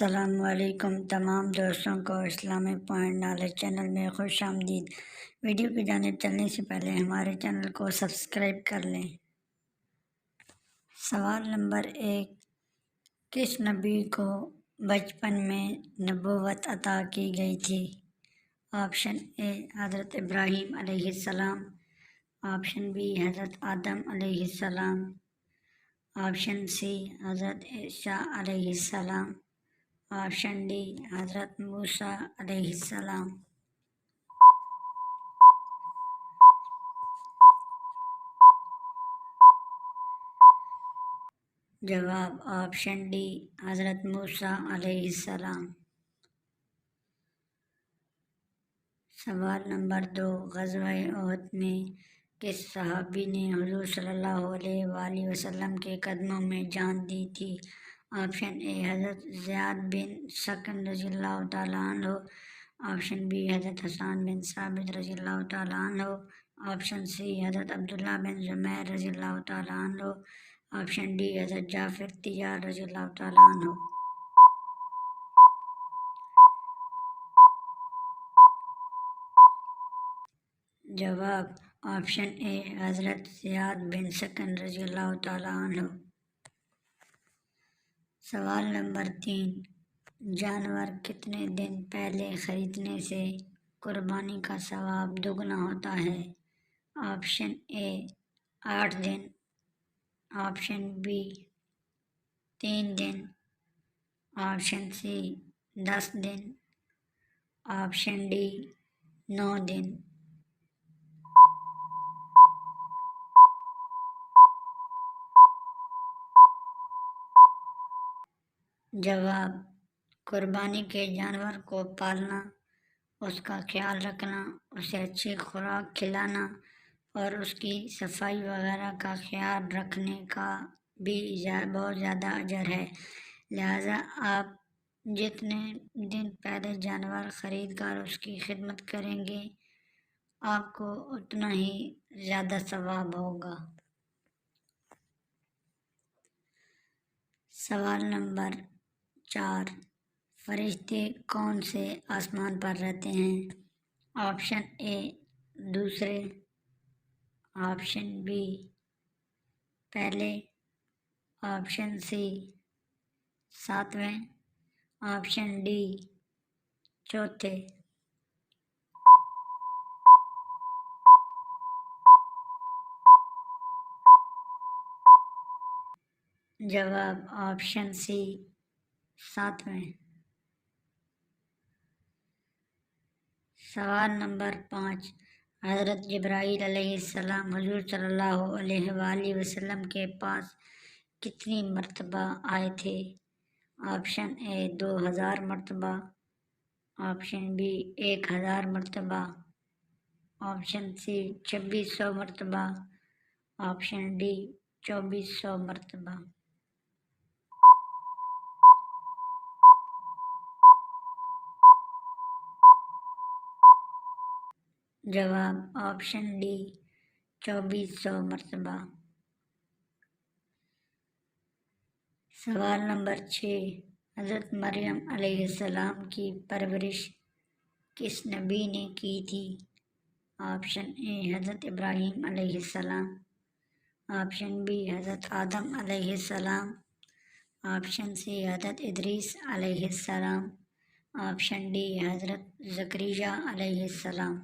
السلام علیکم تمام دوستوں کو اسلامک پوائنٹ نالج چینل میں خوش آمدید۔ ویڈیو کی جانب چلنے سے پہلے ہمارے چینل کو سبسکرائب کر لیں۔ سوال نمبر 1، کس نبی کو بچپن میں نبوت عطا کی گئی تھی؟ آپشن اے حضرت ابراہیم علیہ السلام، آپشن بی حضرت آدم علیہ السلام، آپشن سی حضرت عیسیٰ علیہ السلام، آپشن ڈی حضرت موسیٰ علیہ السلام۔ جواب آپشن ڈی حضرت موسیٰ علیہ السلام۔ سوال نمبر 2، غزوہ احد میں کس صحابی نے حضور صلی اللہ علیہ وآلہ وسلم کے قدموں میں جان دی تھی؟ آپشن اے حضرت زیاد بن سکن رضی اللہ تعالیٰ عنہ، آپشن بی حضرت حسان بن ثابت رضی اللہ تعالیٰ عنہ، آپشن سی حضرت عبداللہ بن زمیر رضی اللہ تعالیٰ عنہ، آپشن ڈی حضرت جعفر طیار رضی اللہ تعالیٰ عنہ۔ جواب آپشن اے حضرت زیاد بن سکن رضی اللہ تعالیٰ عنہ۔ سوال نمبر 3، جانور کتنے دن پہلے خریدنے سے قربانی کا ثواب دگنا ہوتا ہے؟ آپشن اے 8 دن، آپشن بی 3 دن، آپشن سی 10 دن، آپشن ڈی 9 دن۔ جواب قربانی کے جانور کو پالنا، اس کا خیال رکھنا، اسے اچھی خوراک کھلانا اور اس کی صفائی وغیرہ کا خیال رکھنے کا بھی بہت زیادہ اجر ہے، لہٰذا آپ جتنے دن پہلے جانور خرید کر اس کی خدمت کریں گے آپ کو اتنا ہی زیادہ ثواب ہوگا۔ سوال نمبر 4، فرشتے کون سے آسمان پر رہتے ہیں؟ آپشن اے دوسرے، آپشن بی پہلے، آپشن سی 7ویں، آپشن ڈی 4تھے۔ جواب آپشن سی 7ویں۔ سوال نمبر 5، حضرت جبرائیل علیہ السلام حضور صلی اللہ علیہ وآلہ وسلم کے پاس کتنی مرتبہ آئے تھے؟ آپشن اے 2000 مرتبہ، آپشن بی 1000 مرتبہ، آپشن سی 2600 مرتبہ، آپشن ڈی 2400 مرتبہ۔ جواب آپشن ڈی 2400 مرتبہ۔ سوال نمبر 6، حضرت مریم علیہ السلام کی پرورش کس نبی نے کی تھی؟ آپشن اے حضرت ابراہیم علیہ السلام، آپشن بی حضرت آدم علیہ السلام، آپشن سی حضرت ادریس علیہ السلام، آپشن ڈی حضرت زکریا علیہ السلام۔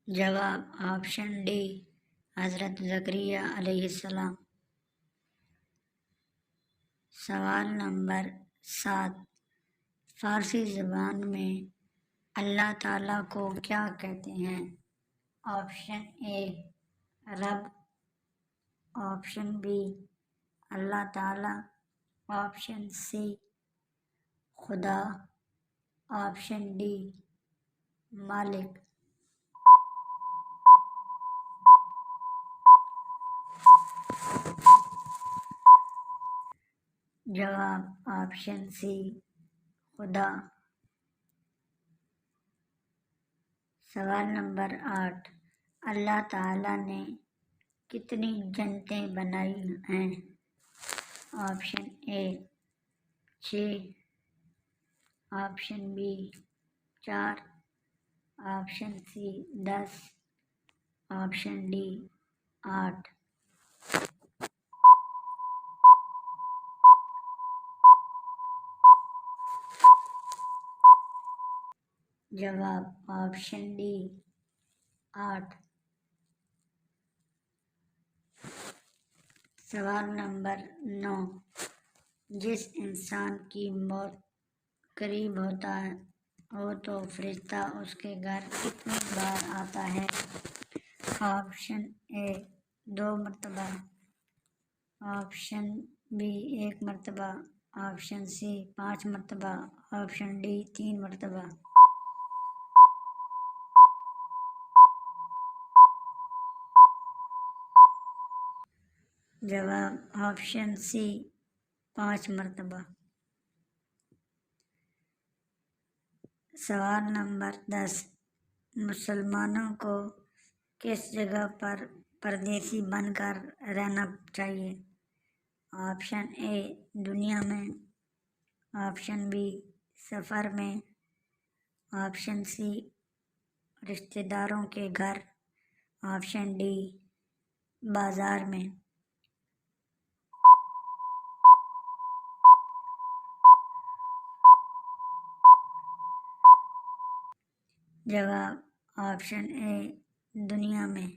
جواب آپشن ڈی حضرت زکریا علیہ السلام۔ سوال نمبر 7، فارسی زبان میں اللہ تعالیٰ کو کیا کہتے ہیں؟ آپشن اے رب، آپشن بی اللہ تعالیٰ، آپشن سی خدا، آپشن ڈی مالک۔ جواب آپشن سی خدا۔ سوال نمبر 8، اللہ تعالیٰ نے کتنی جنتیں بنائی ہیں؟ Option A 6، option B 4، option C 10، option D 8۔ جواب آپشن ڈی 8۔ سوال نمبر 9، جس انسان کی موت قریب ہوتا ہو تو فرشتہ اس کے گھر کتنی بار آتا ہے؟ آپشن اے 2 مرتبہ، آپشن بی 1 مرتبہ، آپشن سی 5 مرتبہ، آپشن ڈی 3 مرتبہ۔ جواب آپشن سی 5 مرتبہ۔ سوال نمبر 10، مسلمانوں کو کس جگہ پر پردیسی بن کر رہنا چاہیے؟ آپشن اے دنیا میں، آپشن بی سفر میں، آپشن سی رشتہ داروں کے گھر، آپشن ڈی بازار میں۔ جواب آپشن اے دنیا میں۔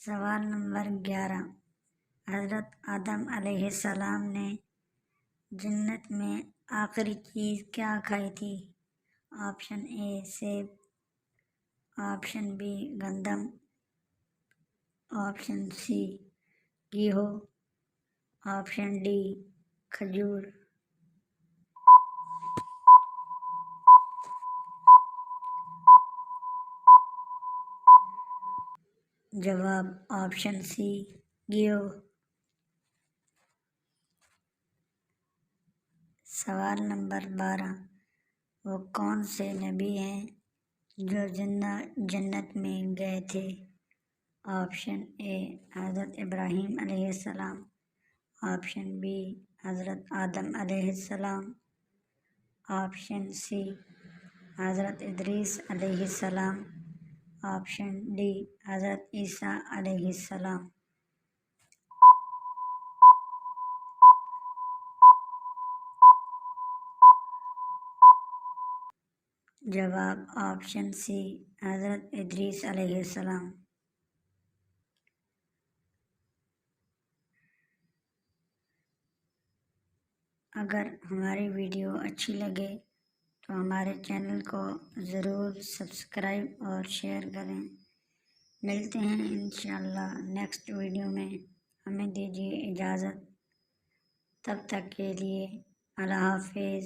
سوال نمبر 11، حضرت آدم علیہ السلام نے جنت میں آخری چیز کیا کھائی تھی؟ آپشن اے سیب، آپشن بی گندم، آپشن سی گیہوں، آپشن ڈی کھجور۔ جواب آپشن سی گیہوں۔ سوال نمبر 12، وہ کون سے نبی ہیں جو جنت میں گئے تھے؟ آپشن اے حضرت ابراہیم علیہ السلام، آپشن بی حضرت آدم علیہ السلام، آپشن سی حضرت ادریس علیہ السلام، آپشن ڈی حضرت عیسیٰ علیہ السلام۔ جواب آپشن سی حضرت ادریس علیہ السلام۔ اگر ہماری ویڈیو اچھی لگے تو ہمارے چینل کو ضرور سبسکرائب اور شیئر کریں۔ ملتے ہیں انشاءاللہ نیکسٹ ویڈیو میں۔ ہمیں دیجیے اجازت، تب تک کے لیے اللہ حافظ۔